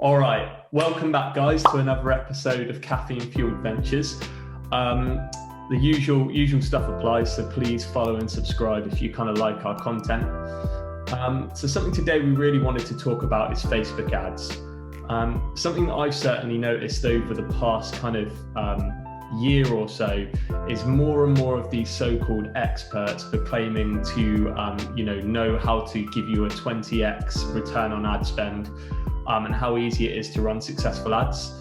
All right, welcome back, guys, to another episode of Caffeine Fueled Ventures. The usual stuff applies, so please follow and subscribe if you kind of like our content. So something today we really wanted to talk about is Facebook ads. Something that I've certainly noticed over the past kind of year or so is more and more of these so-called experts proclaiming to know how to give you a 20x return on ad spend, and how easy it is to run successful ads.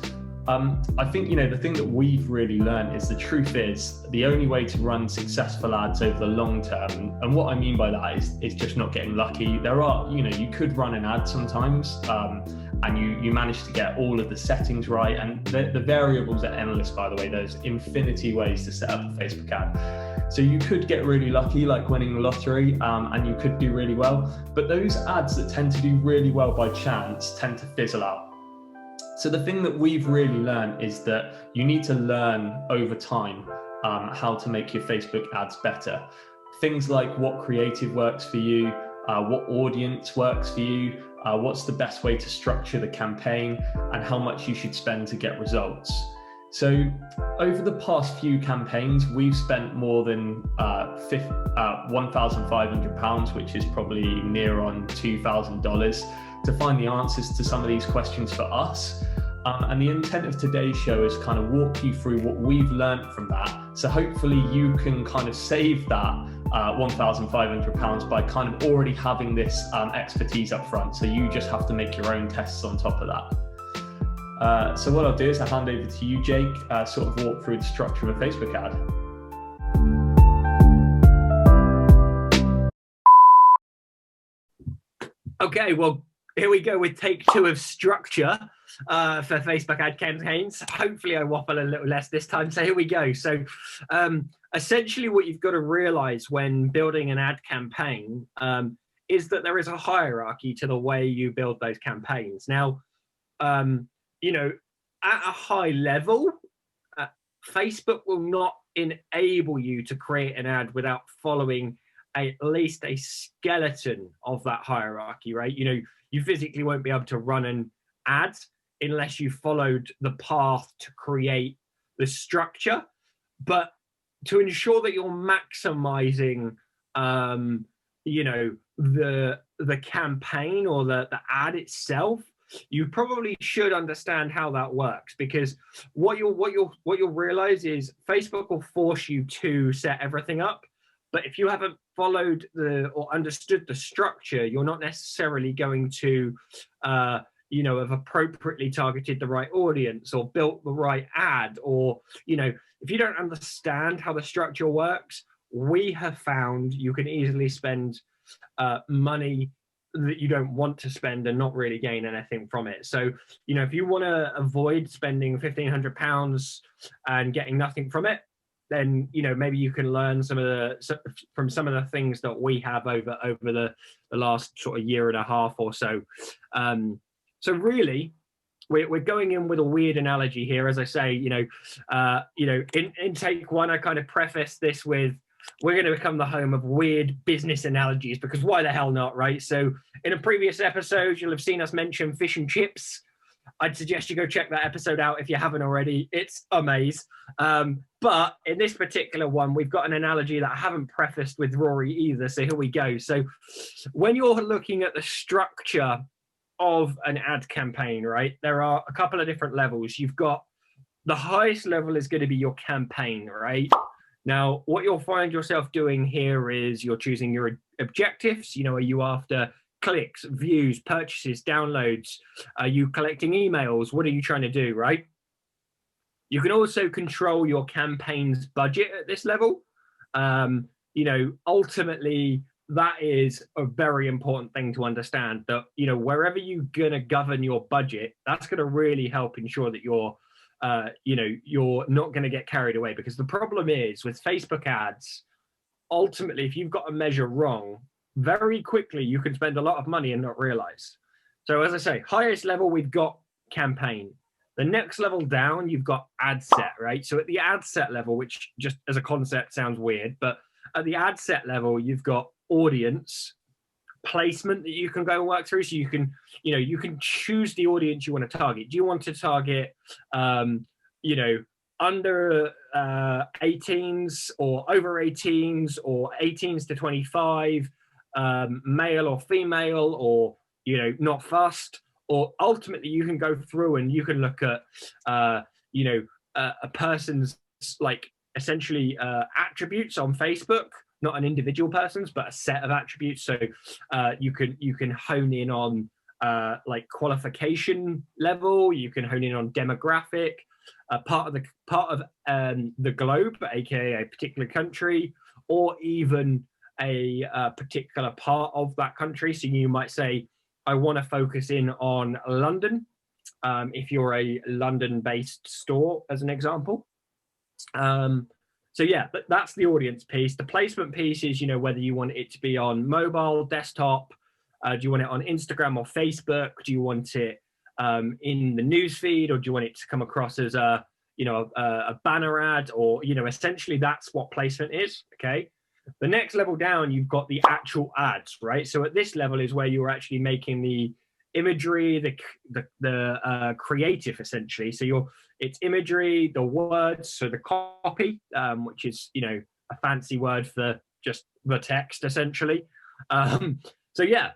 I think the thing that we've really learned is the truth is the only way to run successful ads over the long term, and what I mean by that is just not getting lucky. There are, you could run an ad sometimes, and you manage to get all of the settings right, and the variables are endless, by the way. There's infinity ways to set up a Facebook ad. So you could get really lucky, like winning the lottery, and you could do really well. But those ads that tend to do really well by chance tend to fizzle out. So the thing that we've really learned is that you need to learn over time how to make your Facebook ads better. Things like what creative works for you, what audience works for you, what's the best way to structure the campaign, and how much you should spend to get results. So over the past few campaigns, we've spent more than £1,500, which is probably near on $2,000, to find the answers to some of these questions for us. And the intent of today's show is kind of walk you through what we've learned from that. So hopefully you can kind of save that £1,500 by kind of already having this expertise up front. So you just have to make your own tests on top of that. So what I'll do is I'll hand over to you, Jake, sort of walk through the structure of a Facebook ad. Okay, well, here we go with take two of structure for Facebook ad campaigns. Hopefully I waffle a little less this time. So here we go. So essentially what you've got to realize when building an ad campaign is that there is a hierarchy to the way you build those campaigns. Now, at a high level, Facebook will not enable you to create an ad without following at least a skeleton of that hierarchy, right? You physically won't be able to run an ad unless you followed the path to create the structure. But to ensure that you're maximizing, the campaign or the ad itself, you probably should understand how that works, because what you'll realize is Facebook will force you to set everything up. But if you haven't followed or understood the structure, you're not necessarily going to, have appropriately targeted the right audience or built the right ad. Or, if you don't understand how the structure works, we have found you can easily spend money that you don't want to spend and not really gain anything from it. So, if you want to avoid spending £1,500 and getting nothing from it, then maybe you can learn from some of the things that we have over the last sort of year and a half or so. So really, we're going in with a weird analogy here. As I say, in take one, I kind of preface this with, we're going to become the home of weird business analogies, because why the hell not, right? So in a previous episode, you'll have seen us mention fish and chips. I'd suggest you go check that episode out if you haven't already. It's amazing. But in this particular one, we've got an analogy that I haven't prefaced with Rory either. So here we go. So when you're looking at the structure of an ad campaign, right, there are a couple of different levels. You've got the highest level is going to be your campaign, right? Now, what you'll find yourself doing here is you're choosing your objectives. Are you after clicks, views, purchases, downloads? Are you collecting emails? What are you trying to do, right? You can also control your campaign's budget at this level. Ultimately, that is a very important thing to understand, that, wherever you're going to govern your budget, that's going to really help ensure that you're not going to get carried away. Because the problem is with Facebook ads, ultimately, if you've got a measure wrong, very quickly you can spend a lot of money and not realize. So as I say, highest level, we've got campaign. The next level down, you've got ad set, right? So at the ad set level, which just as a concept sounds weird, but at the ad set level, you've got audience, placement that you can go and work through. So you can, you can choose the audience you want to target. Do you want to target, under 18s or over 18s or 18s to 25, male or female, or, not fussed? Or ultimately you can go through and you can look at, a person's like essentially attributes on Facebook, not an individual person's, but a set of attributes. So you can hone in on like qualification level. You can hone in on demographic, part of the globe, aka a particular country, or even a particular part of that country. So you might say, I want to focus in on London, if you're a London-based store, as an example. So yeah, that's the audience piece. The placement piece is, whether you want it to be on mobile, desktop, do you want it on Instagram or Facebook? Do you want it in the news feed, or do you want it to come across as a banner ad? Or, essentially that's what placement is, okay? The next level down, you've got the actual ads, right? So at this level is where you're actually making the imagery, the creative, essentially. So it's imagery, the words, so the copy, which is, a fancy word for just the text, essentially. So yeah,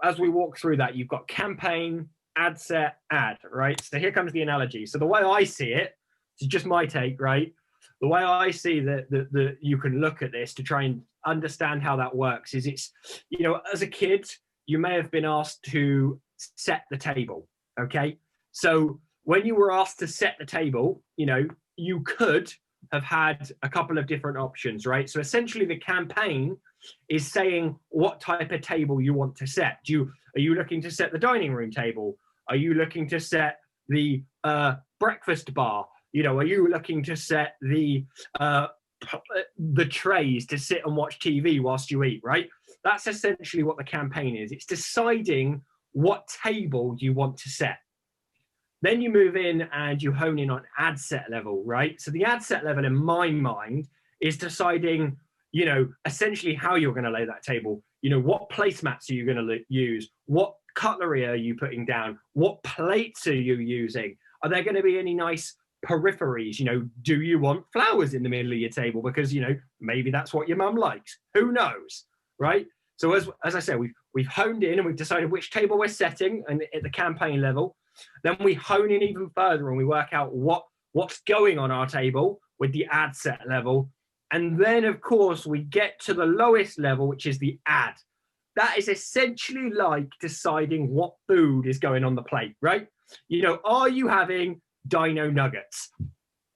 as we walk through that, you've got campaign, ad set, ad, right? So here comes the analogy. So the way I see it, it's just my take, right? The way I see that you can look at this to try and understand how that works is it's, as a kid, you may have been asked to set the table, okay? So when you were asked to set the table, you could have had a couple of different options, right? So essentially the campaign is saying what type of table you want to set. Are you looking to set the dining room table? Are you looking to set the breakfast bar? Are you looking to set the trays to sit and watch TV whilst you eat, right? That's essentially what the campaign is. It's deciding what table you want to set. Then you move in and you hone in on ad set level, right? So the ad set level, in my mind, is deciding, essentially how you're going to lay that table. What placemats are you going to use? What cutlery are you putting down? What plates are you using? Are there going to be any nice peripheries? Do you want flowers in the middle of your table because maybe that's what your mum likes? Who knows, right? So as I said, we've honed in and we've decided which table we're setting, and at the campaign level. Then we hone in even further and we work out what's going on our table with the ad set level. And then of course we get to the lowest level, which is the ad. That is essentially like deciding what food is going on the plate, right? Are you having dino nuggets?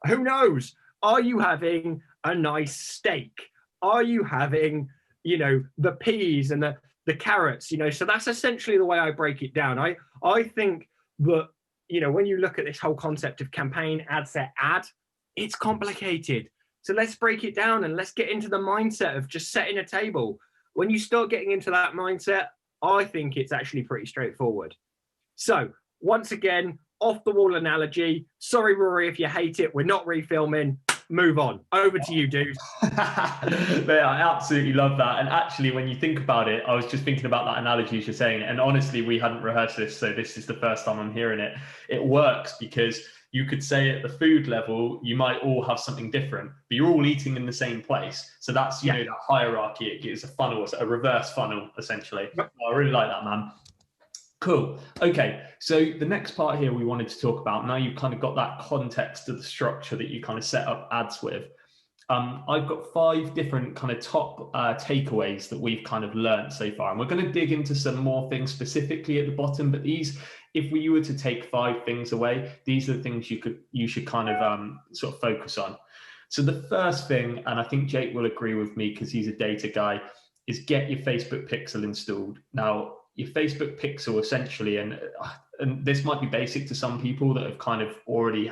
Who knows? Are you having a nice steak? Are you having, the peas and the carrots? So that's essentially the way I break it down. I think that, when you look at this whole concept of campaign, ad set, ad, it's complicated. So let's break it down and let's get into the mindset of just setting a table. When you start getting into that mindset, I think it's actually pretty straightforward. So once again, off the wall analogy. Sorry, Rory, if you hate it, we're not refilming. Move on. Over to you, dude. I absolutely love that. And actually, when you think about it, I was just thinking about that analogy as you're saying it. And honestly, we hadn't rehearsed this, so this is the first time I'm hearing it. It works because you could say at the food level, you might all have something different, but you're all eating in the same place. So that's, that hierarchy. It gives a funnel, a reverse funnel, essentially. I really like that, man. Cool. Okay. So the next part here we wanted to talk about, now you've kind of got that context of the structure that you kind of set up ads with. I've got 5 different kind of top takeaways that we've kind of learned so far. And we're going to dig into some more things specifically at the bottom, but these, if you were to take 5 things away, these are the things you should kind of sort of focus on. So the first thing, and I think Jake will agree with me because he's a data guy, is get your Facebook pixel installed. Now, your Facebook pixel essentially, and this might be basic to some people that have kind of already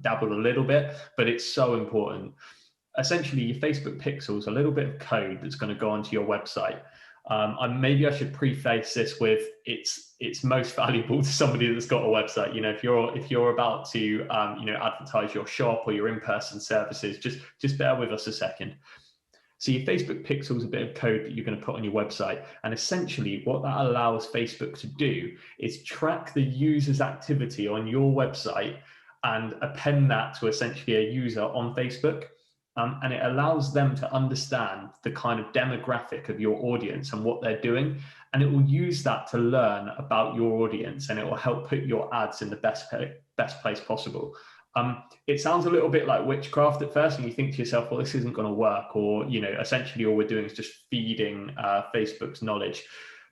dabbled a little bit, but it's so important. Essentially, your Facebook pixel is a little bit of code that's going to go onto your website. And maybe I should preface this with it's most valuable to somebody that's got a website. If you're about to advertise your shop or your in-person services, just bear with us a second. So your Facebook pixel is a bit of code that you're going to put on your website. And essentially what that allows Facebook to do is track the user's activity on your website and append that to essentially a user on Facebook. And it allows them to understand the kind of demographic of your audience and what they're doing. And it will use that to learn about your audience, and it will help put your ads in the best place possible. It sounds a little bit like witchcraft at first, and you think to yourself, well, this isn't going to work, or, you know, essentially all we're doing is just feeding Facebook's knowledge.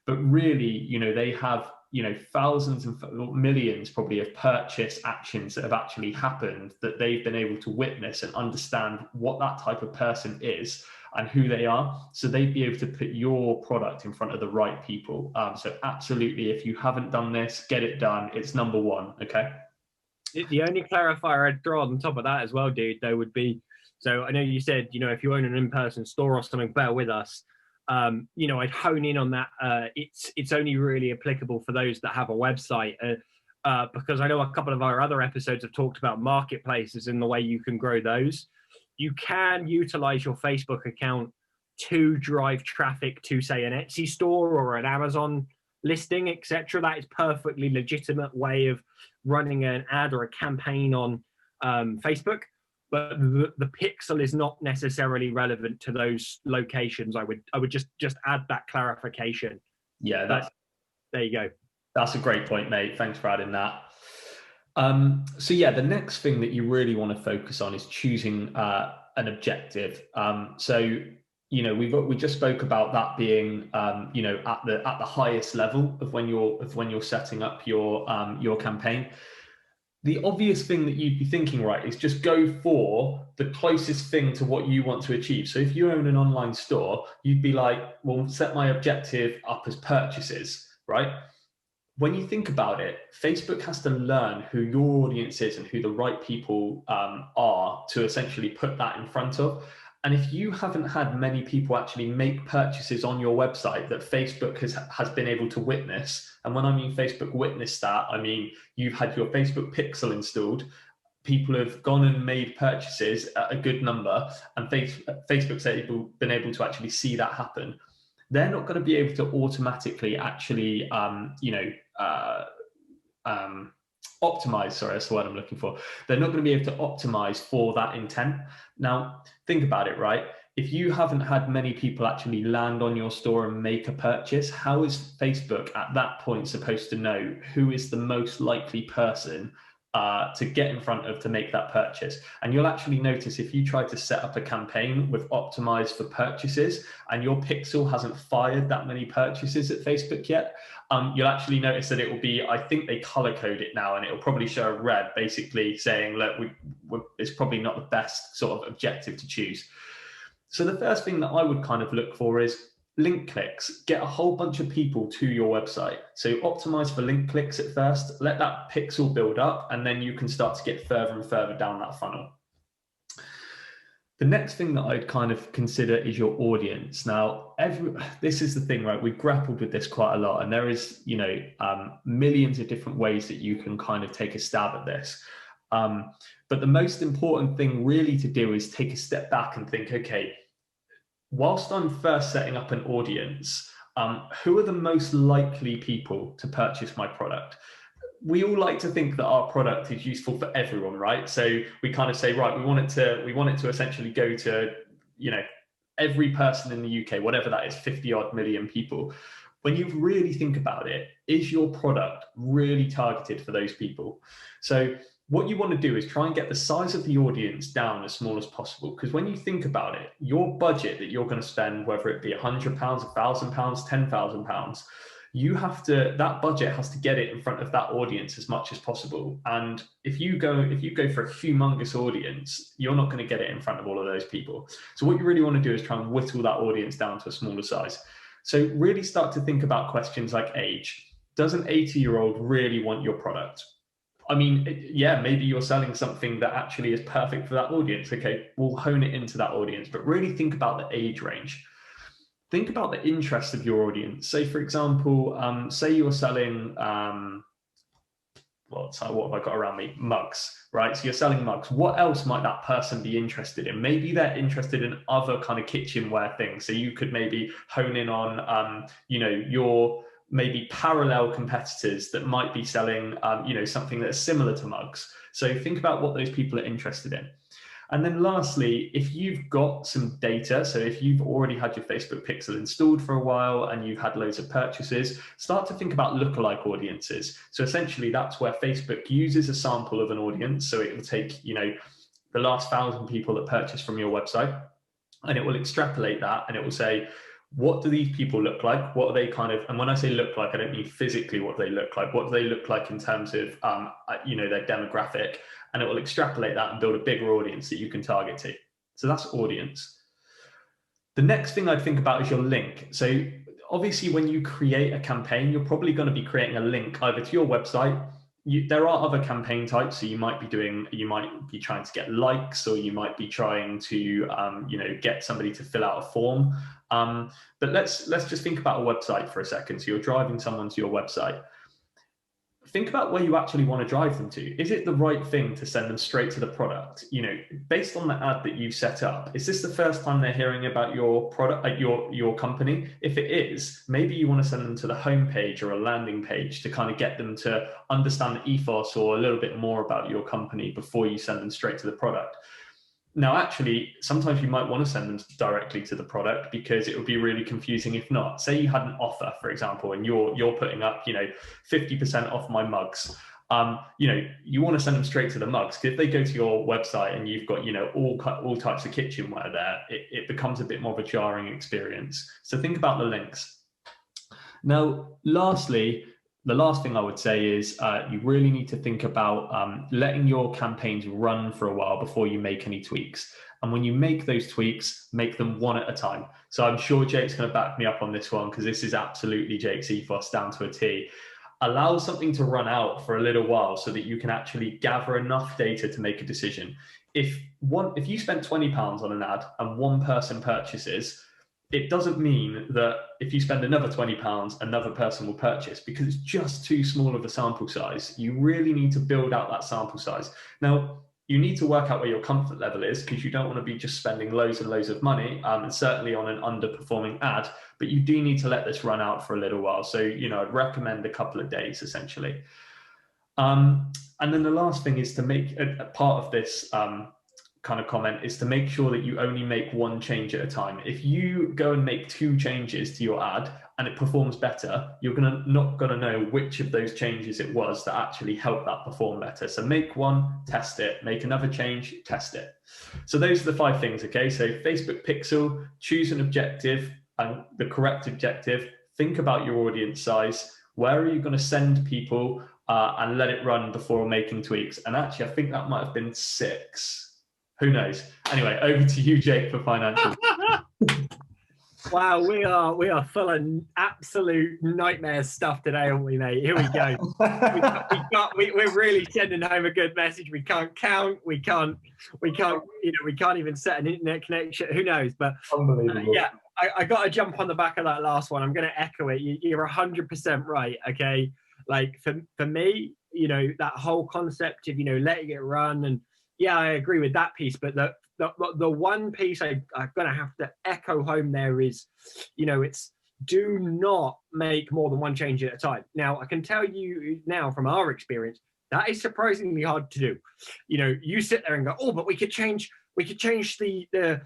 But really, you know, they have, you know, thousands and millions probably of purchase actions that have actually happened that they've been able to witness and understand what that type of person is and who they are. So they'd be able to put your product in front of the right people. So absolutely, if you haven't done this, get it done. It's number one, okay? The only clarifier I'd throw on top of that as well, dude, though, would be, so I know you said, you know, if you own an in-person store or something, bear with us. You know, I'd hone in on that. It's only really applicable for those that have a website, because I know a couple of our other episodes have talked about marketplaces and the way you can grow those. You can utilize your Facebook account to drive traffic to, say, an Etsy store or an Amazon listing, etc. That is perfectly legitimate way of running an ad or a campaign on Facebook. But the pixel is not necessarily relevant to those locations. I would just add that clarification. Yeah, there you go. That's a great point, mate. Thanks for adding that. So yeah, the next thing that you really want to focus on is choosing an objective. So, you know, we just spoke about that being, you know, at the highest level of when you're setting up your campaign. The obvious thing that you'd be thinking, right, is just go for the closest thing to what you want to achieve. So if you own an online store, you'd be like, well, set my objective up as purchases, right? When you think about it, Facebook has to learn who your audience is and who the right people are to essentially put that in front of. And if you haven't had many people actually make purchases on your website that Facebook has been able to witness, and when I mean Facebook witness that, I mean you've had your Facebook pixel installed, people have gone and made purchases at a good number, and Facebook's been able to actually see that happen, they're not going to be able to automatically actually, optimize, sorry, that's the word I'm looking for. They're not going to be able to optimize for that intent. Now, think about it, right? If you haven't had many people actually land on your store and make a purchase, how is Facebook at that point supposed to know who is the most likely person to get in front of to make that purchase? And you'll actually notice if you try to set up a campaign with optimized for purchases and your pixel hasn't fired that many purchases at Facebook yet, you'll actually notice that it will be, I think they color code it now, and it will probably show a red, basically saying, look, it's probably not the best sort of objective to choose. So the first thing that I would kind of look for is link clicks. Get a whole bunch of people to your website. So optimize for link clicks at first, let that pixel build up, and then you can start to get further and further down that funnel. The next thing that I'd kind of consider is your audience. Now, this is the thing, right? We've grappled with this quite a lot, and there is, you know, millions of different ways that you can kind of take a stab at this. But the most important thing really to do is take a step back and think, okay, whilst I'm first setting up an audience, who are the most likely people to purchase my product? We all like to think that our product is useful for everyone, right? So we kind of say, right, we want it to essentially go to, you know, every person in the UK, whatever that is, 50 odd million people. When you really think about it, is your product really targeted for those people? So what you want to do is try and get the size of the audience down as small as possible. Because when you think about it, your budget that you're going to spend, whether it be £100, £1,000, £10,000, that budget has to get it in front of that audience as much as possible. And if you go for a humongous audience, you're not going to get it in front of all of those people. So what you really want to do is try and whittle that audience down to a smaller size. So really start to think about questions like age. Does an 80-year-old really want your product? I mean, yeah, maybe you're selling something that actually is perfect for that audience. Okay, we'll hone it into that audience, but really think about the age range. Think about the interest of your audience. Say, for example, say you're selling, what have I got around me? Mugs, right? So you're selling mugs. What else might that person be interested in? Maybe they're interested in other kind of kitchenware things. So you could maybe hone in on, your maybe parallel competitors that might be selling, something that's similar to mugs. So think about what those people are interested in. And then lastly, if you've got some data, so if you've already had your Facebook pixel installed for a while and you've had loads of purchases, start to think about lookalike audiences. So essentially that's where Facebook uses a sample of an audience. So it will take, the last 1,000 people that purchase from your website, and it will extrapolate that, and it will say, what do these people look like? What are they kind of, and when I say look like, I don't mean physically what they look like. What do they look like in terms of, their demographic? And it will extrapolate that and build a bigger audience that you can target to. So that's audience. The next thing I'd think about is your link. So obviously when you create a campaign, you're probably going to be creating a link either to your website. There are other campaign types. So you might be trying to get likes, or you might be trying to, get somebody to fill out a form. But let's just think about a website for a second. So you're driving someone to your website. Think about where you actually want to drive them to. Is it the right thing to send them straight to the product? Based on the ad that you've set up, is this the first time they're hearing about your product, your company? If it is, maybe you want to send them to the homepage or a landing page to kind of get them to understand the ethos or a little bit more about your company before you send them straight to the product. Now, actually, sometimes you might want to send them directly to the product because it would be really confusing if not. Say you had an offer, for example, and you're putting up, 50% off my mugs. You want to send them straight to the mugs, because if they go to your website and you've got, all types of kitchenware there, it becomes a bit more of a jarring experience. So think about the links. Now, lastly, the last thing I would say is you really need to think about letting your campaigns run for a while before you make any tweaks. And when you make those tweaks, make them one at a time. So I'm sure Jake's going to back me up on this one, because this is absolutely Jake's ethos down to a T. Allow something to run out for a little while so that you can actually gather enough data to make a decision. If you spent £20 on an ad and one person purchases, it doesn't mean that if you spend another £20, another person will purchase, because it's just too small of a sample size. You really need to build out that sample size. Now, you need to work out where your comfort level is, because you don't want to be just spending loads and loads of money, and certainly on an underperforming ad, but you do need to let this run out for a little while. So, I'd recommend a couple of days, essentially. And then the last thing is to make a part of this kind of comment is to make sure that you only make one change at a time. If you go and make 2 changes to your ad and it performs better, you're not gonna know which of those changes it was that actually helped that perform better. So make one, test it, make another change, test it. So those are the 5 things, okay? So Facebook pixel, choose an objective, and the correct objective, think about your audience size, where are you gonna send people, and let it run before making tweaks. And actually, I think that might have been 6. Who knows? Anyway, over to you, Jake, for financial. Wow, we are full of absolute nightmare stuff today, aren't we, mate? Here we go. We're really sending home a good message. We can't count. We can't even set an internet connection. Who knows? But unbelievable. Yeah, I got to jump on the back of that last one. I'm going to echo it. You're 100% right. Okay, like for me, that whole concept of letting it run, and yeah, I agree with that piece. But the one piece I'm going to have to echo home there is, it's do not make more than one change at a time. Now, I can tell you now from our experience, that is surprisingly hard to do. You sit there and go, oh, but we could change the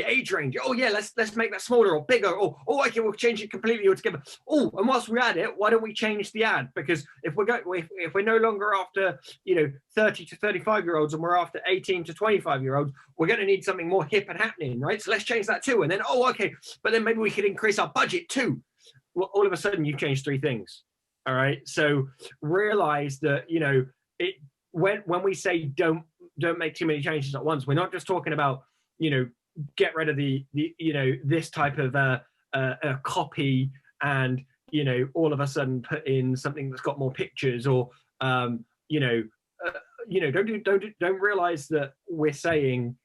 age range. Oh yeah, let's make that smaller or bigger. Oh okay, we'll change it completely altogether. Oh, and whilst we're at it, why don't we change the ad? Because if we're no longer after 30 to 35-year-olds and we're after 18 to 25-year-olds, we're going to need something more hip and happening, right? So let's change that too. And then okay, but then maybe we could increase our budget too. Well, all of a sudden you've changed 3 things. All right. So realize that it when we say don't make too many changes at once, we're not just talking about get rid of the this type of copy and all of a sudden put in something that's got more pictures, or don't realize that we're saying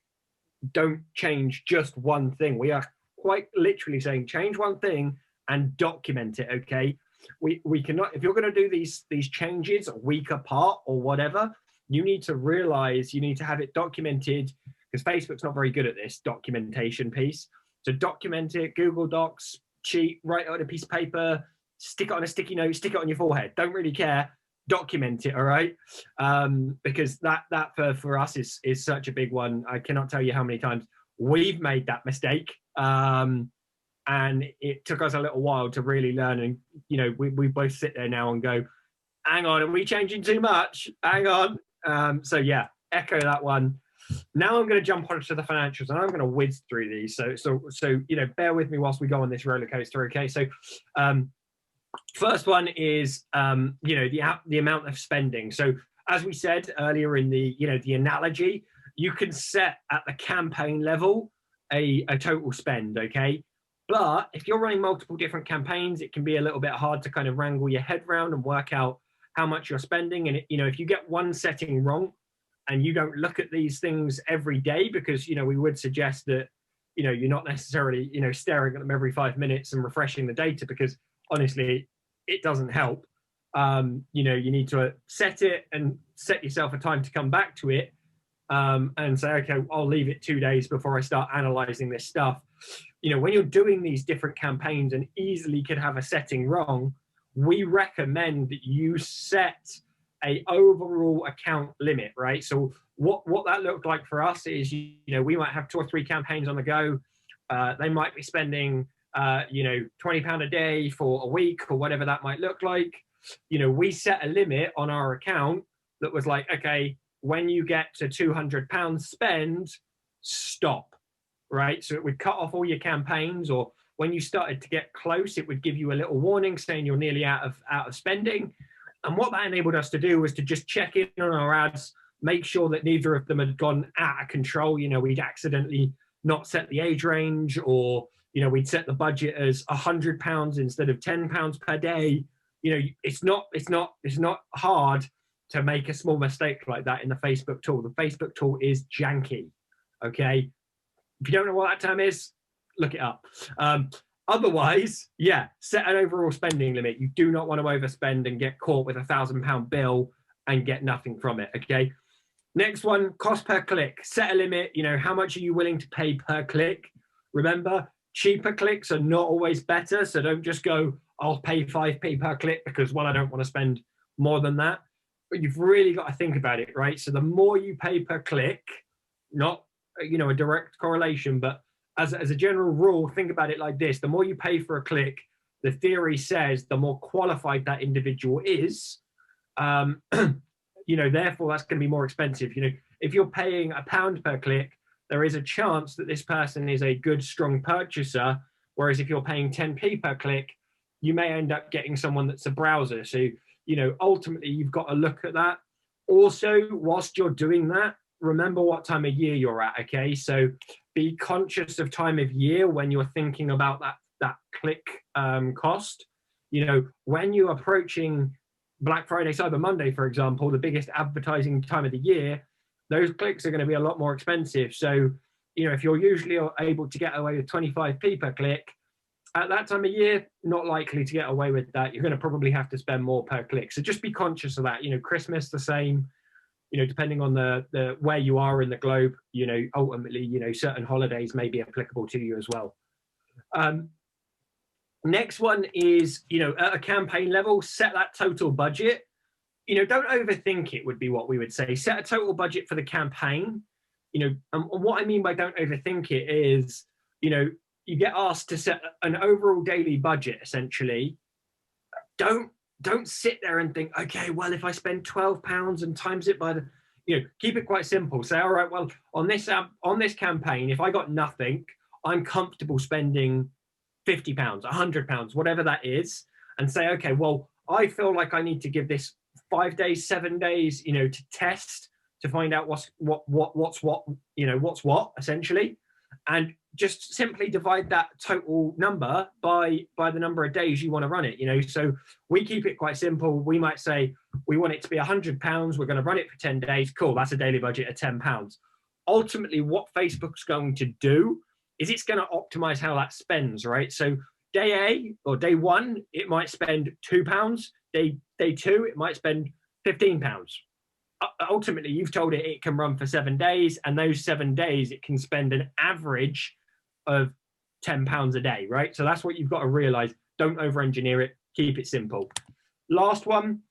don't change just one thing. We are quite literally saying change one thing and document it. Okay, we cannot, if you're going to do these changes a week apart or whatever, you need to realize you need to have it documented, because Facebook's not very good at this documentation piece. So document it, Google Docs, cheat, write it on a piece of paper, stick it on a sticky note, stick it on your forehead. Don't really care. Document it, all right? Because that for us is such a big one. I cannot tell you how many times we've made that mistake. And it took us a little while to really learn. And, you know, we both sit there now and go, hang on, are we changing too much? Hang on. So yeah, echo that one. Now I'm going to jump onto the financials, and I'm going to whiz through these. So you know, bear with me whilst we go on this roller coaster. Okay. So first one is you know, the amount of spending. So as we said earlier in the, you know, the analogy, you can set at the campaign level a total spend. Okay. But if you're running multiple different campaigns, it can be a little bit hard to kind of wrangle your head around and work out how much you're spending. And, you know, if you get one setting wrong and you don't look at these things every day, because, you know, we would suggest that, you know, you're not necessarily, you know, staring at them every 5 minutes and refreshing the data, because honestly, it doesn't help. You know, you need to set it and set yourself a time to come back to it, and say, okay, I'll leave it 2 days before I start analyzing this stuff. You know, when you're doing these different campaigns and easily could have a setting wrong, we recommend that you set a overall account limit, right? So what that looked like for us is, you know, we might have 2 or 3 campaigns on the go. They might be spending, you know, £20 a day for a week or whatever that might look like. You know, we set a limit on our account that was like, okay, when you get to £200 spend, stop, right? So it would cut off all your campaigns, or when you started to get close, it would give you a little warning saying you're nearly out of spending. And what that enabled us to do was to just check in on our ads, make sure that neither of them had gone out of control. You know, we'd accidentally not set the age range, or, you know, we'd set the budget as £100 instead of £10 per day. You know, it's not hard to make a small mistake like that in the Facebook tool. The Facebook tool is janky. Okay. If you don't know what that term is, look it up. Otherwise, yeah, set an overall spending limit. You do not want to overspend and get caught with £1,000 bill and get nothing from it. Okay. Next one, cost per click. Set a limit. You know, how much are you willing to pay per click? Remember, cheaper clicks are not always better. So don't just go, I'll pay 5p per click because, well, I don't want to spend more than that. But you've really got to think about it, right? So the more you pay per click, not, you know, a direct correlation, but as a general rule, think about it like this. The more you pay for a click, the theory says the more qualified that individual is. You know, therefore, that's going to be more expensive. You know, if you're paying £1 per click, there is a chance that this person is a good, strong purchaser. Whereas if you're paying 10p per click, you may end up getting someone that's a browser. So, you know, ultimately, you've got to look at that. Also, whilst you're doing that, remember what time of year you're at, okay? So be conscious of time of year when you're thinking about that click cost. You know, when you're approaching Black Friday, Cyber Monday, for example, the biggest advertising time of the year, those clicks are going to be a lot more expensive. So, you know, if you're usually able to get away with 25p per click, at that time of year, not likely to get away with that. You're going to probably have to spend more per click. So just be conscious of that. You know, Christmas, the same. You know, depending on the where you are in the globe, you know, ultimately, you know, certain holidays may be applicable to you as well. Next one is, you know, at a campaign level, set that total budget. You know, don't overthink it would be what we would say. Set a total budget for the campaign. You know, and what I mean by don't overthink it is, you know, you get asked to set an overall daily budget, essentially. Don't sit there and think, okay, well, if I spend £12 and times it by the, you know, keep it quite simple. Say, all right, well, on this campaign, if I got nothing, I'm comfortable spending £50, £100, whatever that is, and say, okay, well, I feel like I need to give this 5 days, 7 days, you know, to test, to find out what's what, you know, what's what, essentially. And just simply divide that total number by the number of days you want to run it, you know. So we keep it quite simple. We might say we want it to be £100. We're going to run it for 10 days. Cool. That's a daily budget of £10. Ultimately, what Facebook's going to do is it's going to optimize how that spends, right? So day A or day one, it might spend £2. Day two, it might spend £15. Ultimately, you've told it can run for 7 days, and those 7 days it can spend an average of £10 a day, right? So that's what you've got to realize. Don't over engineer it, keep it simple. Last one,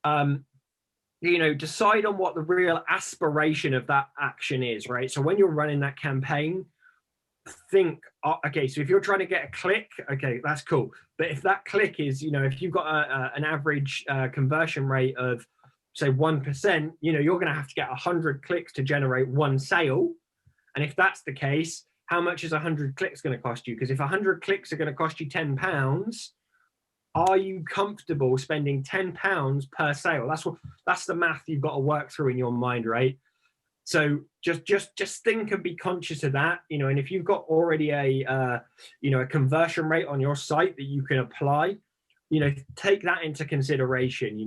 decide on what the real aspiration of that action is, right? So when you're running that campaign, think, okay, so if you're trying to get a click, okay, that's cool. But if that click is, if you've got an average conversion rate of, say, 1%, you're going to have to get 100 clicks to generate one sale. And if that's the case, how much is 100 clicks going to cost you? Because if 100 clicks are going to cost you £10, are you comfortable spending £10 per sale? That's the math you've got to work through in your mind, right? So just think and be conscious of that, and if you've got already a conversion rate on your site that you can apply, take that into consideration,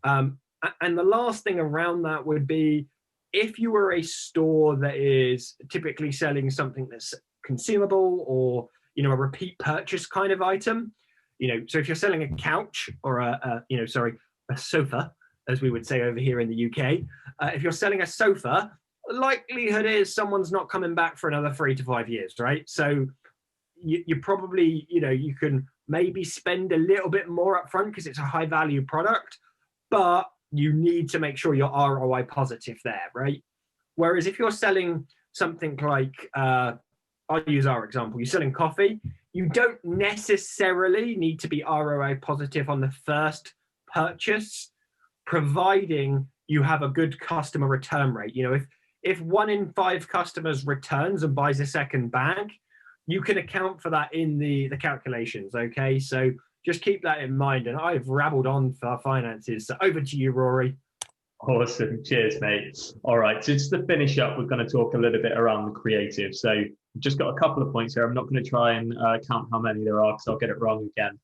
and the last thing around that would be, if you were a store that is typically selling something that's consumable or, a repeat purchase kind of item, so if you're selling a couch or a sofa, as we would say over here in the UK, if you're selling a sofa, likelihood is someone's not coming back for another 3 to 5 years, right? So you probably, you can maybe spend a little bit more up front because it's a high value product, but you need to make sure you're ROI positive there, right? Whereas if you're selling something like, I'll use our example, you're selling coffee, you don't necessarily need to be ROI positive on the first purchase, providing you have a good customer return rate. If 1 in 5 customers returns and buys a second bag, you can account for that in the calculations, okay? So just keep that in mind. And I've rabbled on for finances. So over to you, Rory. Awesome. Cheers, mate. All right. So just to finish up, we're going to talk a little bit around the creative. So I've just got a couple of points here. I'm not going to try and count how many there are because I'll get it wrong again.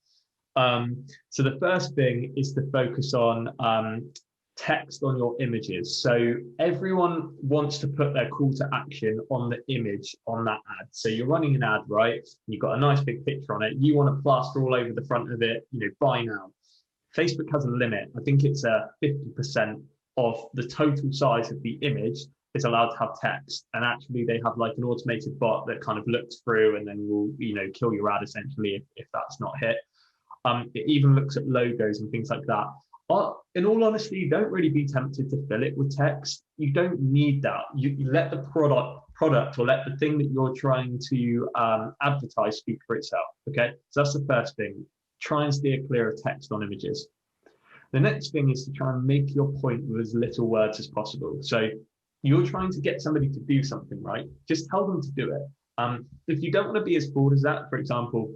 So the first thing is to focus on text on your images. So everyone wants to put their call to action on the image on that ad. So you're running an ad, right? You've got a nice big picture on it. You want to plaster all over the front of it, buy now. Facebook has a limit. I think it's 50% of the total size of the image is allowed to have text. And actually they have like an automated bot that kind of looks through and then will, kill your ad essentially if that's not hit. It even looks at logos and things like that. In all honesty, don't really be tempted to fill it with text. You don't need that. You let the product or let the thing that you're trying to advertise speak for itself. Okay, so that's the first thing. Try and steer clear of text on images. The next thing is to try and make your point with as little words as possible. So you're trying to get somebody to do something, right? Just tell them to do it. If you don't want to be as broad as that, for example,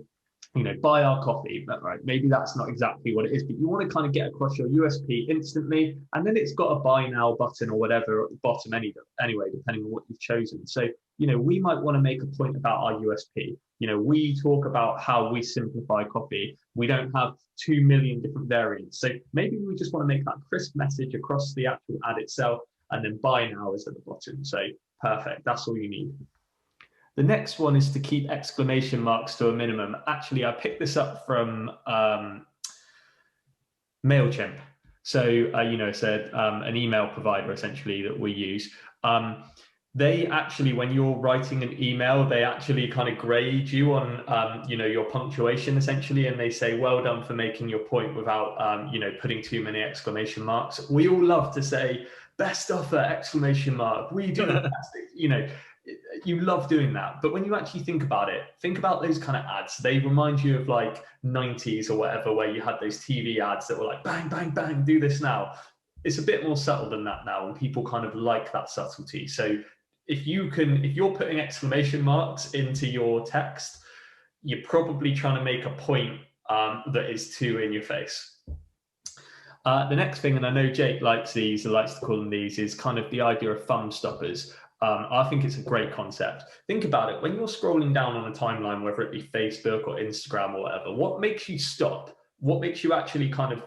buy our coffee, but right, maybe that's not exactly what it is, but you want to kind of get across your USP instantly, and then it's got a buy now button or whatever at the bottom anyway, depending on what you've chosen. So, we might want to make a point about our USP. We talk about how we simplify coffee. We don't have 2 million different variants. So maybe we just want to make that crisp message across the actual ad itself, and then buy now is at the bottom. So perfect, that's all you need. The next one is to keep exclamation marks to a minimum. Actually, I picked this up from MailChimp. So, it's an email provider essentially that we use. They actually, when you're writing an email, they actually kind of grade you on, your punctuation essentially. And they say, well done for making your point without, putting too many exclamation marks. We all love to say, best offer, exclamation mark. We do the best, you love doing that. But when you actually think about it, think about those kind of ads. They remind you of like 90s or whatever, where you had those TV ads that were like, bang, bang, bang, do this now. It's a bit more subtle than that now, and people kind of like that subtlety. So if you're putting exclamation marks into your text, you're probably trying to make a point that is too in your face. The next thing, and I know Jake likes these, or likes to call them these, is kind of the idea of thumb stoppers. I think it's a great concept. Think about it. When you're scrolling down on a timeline, whether it be Facebook or Instagram or whatever, what makes you stop? What makes you actually kind of,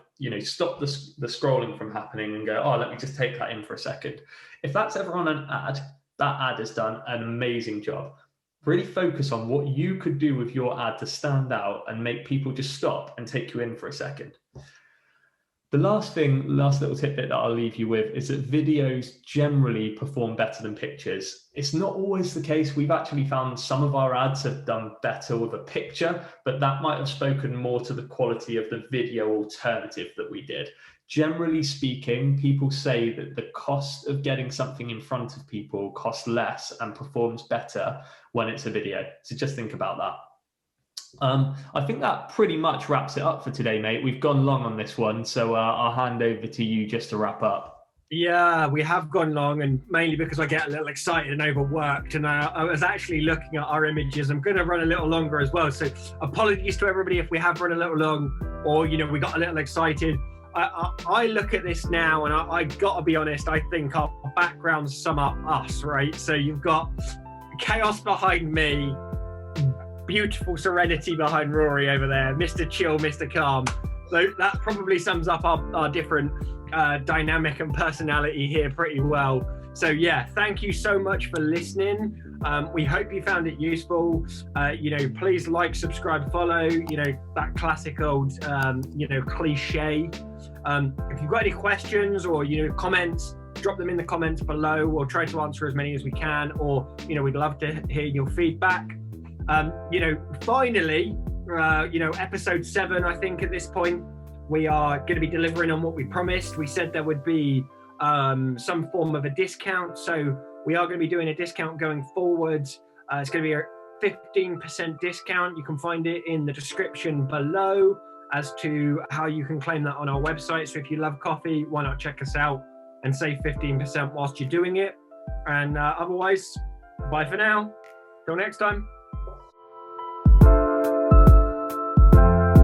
stop the scrolling from happening and go, oh, let me just take that in for a second. If that's ever on an ad, that ad has done an amazing job. Really focus on what you could do with your ad to stand out and make people just stop and take you in for a second. The last little tidbit that I'll leave you with is that videos generally perform better than pictures. It's not always the case. We've actually found some of our ads have done better with a picture, but that might have spoken more to the quality of the video alternative that we did. Generally speaking, people say that the cost of getting something in front of people costs less and performs better when it's a video. So just think about that. I think that pretty much wraps it up for today, mate. We've gone long on this one, so I'll hand over to you just to wrap up. Yeah, we have gone long, and mainly because I get a little excited and overworked, and I was actually looking at our images. I'm going to run a little longer as well, so apologies to everybody if we have run a little long, or we got a little excited. I look at this now, and I got to be honest, I think our backgrounds sum up us, right? So you've got chaos behind me, beautiful serenity behind Rory over there, Mr. Chill, Mr. Calm. So that probably sums up our different dynamic and personality here pretty well. So yeah, thank you so much for listening. We hope you found it useful. Please like, subscribe, follow, that classic old, cliche. If you've got any questions or, comments, drop them in the comments below. We'll try to answer as many as we can, or, we'd love to hear your feedback. Finally, episode 7, I think at this point, we are going to be delivering on what we promised. We said there would be some form of a discount. So we are going to be doing a discount going forwards. It's going to be a 15% discount. You can find it in the description below as to how you can claim that on our website. So if you love coffee, why not check us out and save 15% whilst you're doing it. And otherwise, bye for now. Till next time.